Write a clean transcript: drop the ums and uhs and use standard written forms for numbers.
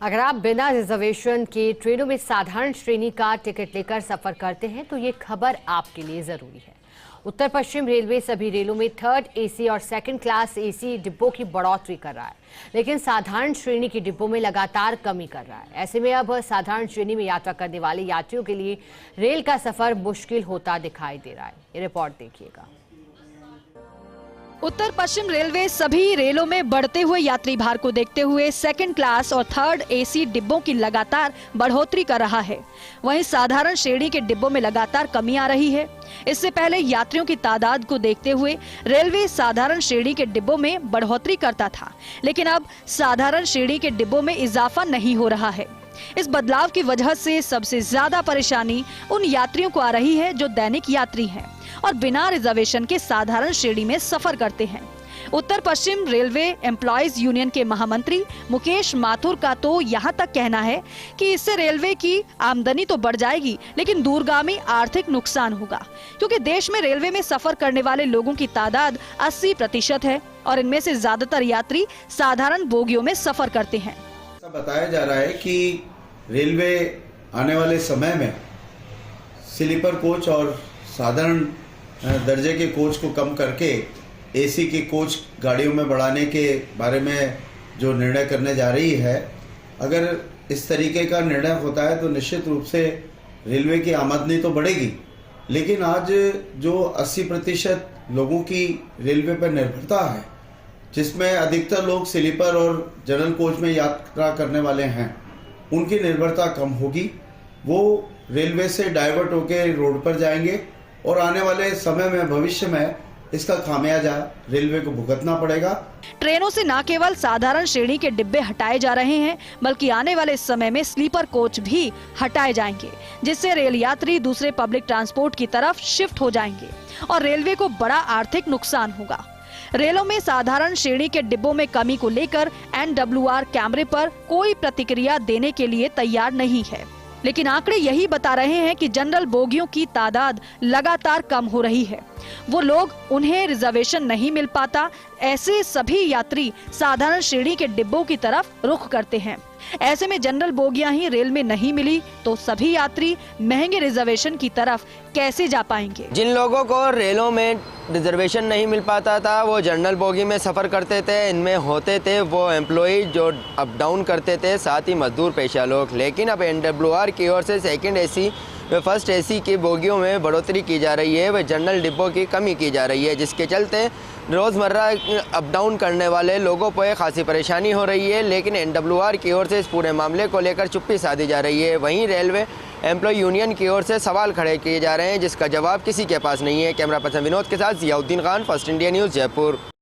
अगर आप बिना रिजर्वेशन के ट्रेनों में साधारण श्रेणी का टिकट लेकर सफर करते हैं तो ये खबर आपके लिए जरूरी है। उत्तर पश्चिम रेलवे सभी रेलों में थर्ड एसी और सेकंड क्लास एसी डिब्बों की बढ़ोतरी कर रहा है, लेकिन साधारण श्रेणी के डिब्बों में लगातार कमी कर रहा है। ऐसे में अब साधारण श्रेणी में यात्रा करने वाले यात्रियों के लिए रेल का सफर मुश्किल होता दिखाई दे रहा है। ये रिपोर्ट देखिएगा। उत्तर पश्चिम रेलवे सभी रेलों में बढ़ते हुए यात्री भार को देखते हुए सेकंड क्लास और थर्ड एसी डिब्बों की लगातार बढ़ोतरी कर रहा है। वहीं साधारण श्रेणी के डिब्बों में लगातार कमी आ रही है। इससे पहले यात्रियों की तादाद को देखते हुए रेलवे साधारण श्रेणी के डिब्बों में बढ़ोतरी करता था, लेकिन अब साधारण श्रेणी के डिब्बों में इजाफा नहीं हो रहा है। इस बदलाव की वजह से सबसे ज्यादा परेशानी उन यात्रियों को आ रही है जो दैनिक यात्री हैं और बिना रिजर्वेशन के साधारण श्रेणी में सफर करते हैं। उत्तर पश्चिम रेलवे एम्प्लॉयज यूनियन के महामंत्री मुकेश माथुर का तो यहाँ तक कहना है कि इससे रेलवे की आमदनी तो बढ़ जाएगी, लेकिन दूरगामी आर्थिक नुकसान होगा, क्योंकि देश में रेलवे में सफर करने वाले लोगों की तादाद 80% है और इनमें से ज्यादातर यात्री साधारण बोगियों में सफर करते हैं। बताया जा रहा है कि रेलवे आने वाले समय में स्लीपर कोच और साधारण दर्जे के कोच को कम करके एसी के कोच गाड़ियों में बढ़ाने के बारे में जो निर्णय करने जा रही है, अगर इस तरीके का निर्णय होता है तो निश्चित रूप से रेलवे की आमदनी तो बढ़ेगी, लेकिन आज जो 80% लोगों की रेलवे पर निर्भरता है, जिसमें अधिकतर लोग स्लीपर और जनरल कोच में यात्रा करने वाले हैं, उनकी निर्भरता कम होगी। वो रेलवे से डाइवर्ट होकर रोड पर जाएंगे और आने वाले समय में भविष्य में इसका खामियाजा रेलवे को भुगतना पड़ेगा। ट्रेनों से न केवल साधारण श्रेणी के डिब्बे हटाए जा रहे हैं, बल्कि आने वाले समय में स्लीपर कोच भी हटाए जाएंगे, जिससे रेल यात्री दूसरे पब्लिक ट्रांसपोर्ट की तरफ शिफ्ट हो जाएंगे और रेलवे को बड़ा आर्थिक नुकसान होगा। रेलों में साधारण श्रेणी के डिब्बों में कमी को लेकर NWR कैमरे पर कोई प्रतिक्रिया देने के लिए तैयार नहीं है, लेकिन आंकड़े यही बता रहे हैं कि जनरल बोगियों की तादाद लगातार कम हो रही है। वो लोग उन्हें रिजर्वेशन नहीं मिल पाता, ऐसे सभी यात्री साधारण श्रेणी के डिब्बों की तरफ रुख करते हैं। ऐसे में जनरल बोगियां ही रेल में नहीं मिली तो सभी यात्री महंगे रिजर्वेशन की तरफ कैसे जा पाएंगे। जिन लोगों को रेलों में रिजर्वेशन नहीं मिल पाता था वो जनरल बोगी में सफ़र करते थे। इनमें होते थे वो एम्प्लॉय जो अप डाउन करते थे, साथ ही मजदूर पेशा लोग। लेकिन अब NWR की ओर से सेकंड एसी व फर्स्ट एसी की बोगियों में बढ़ोतरी की जा रही है, व जनरल डिब्बों की कमी की जा रही है, जिसके चलते रोज़मर्रा अप डाउन करने वाले लोगों पर खासी परेशानी हो रही है। लेकिन NWR की ओर से इस पूरे मामले को लेकर चुप्पी साधी जा रही है। वहीं रेलवे एम्प्लॉय यूनियन की ओर से सवाल खड़े किए जा रहे हैं, जिसका जवाब किसी के पास नहीं है। कैमरा पर्सन विनोद के साथ Ziauddin Khan, first India news, Jaipur.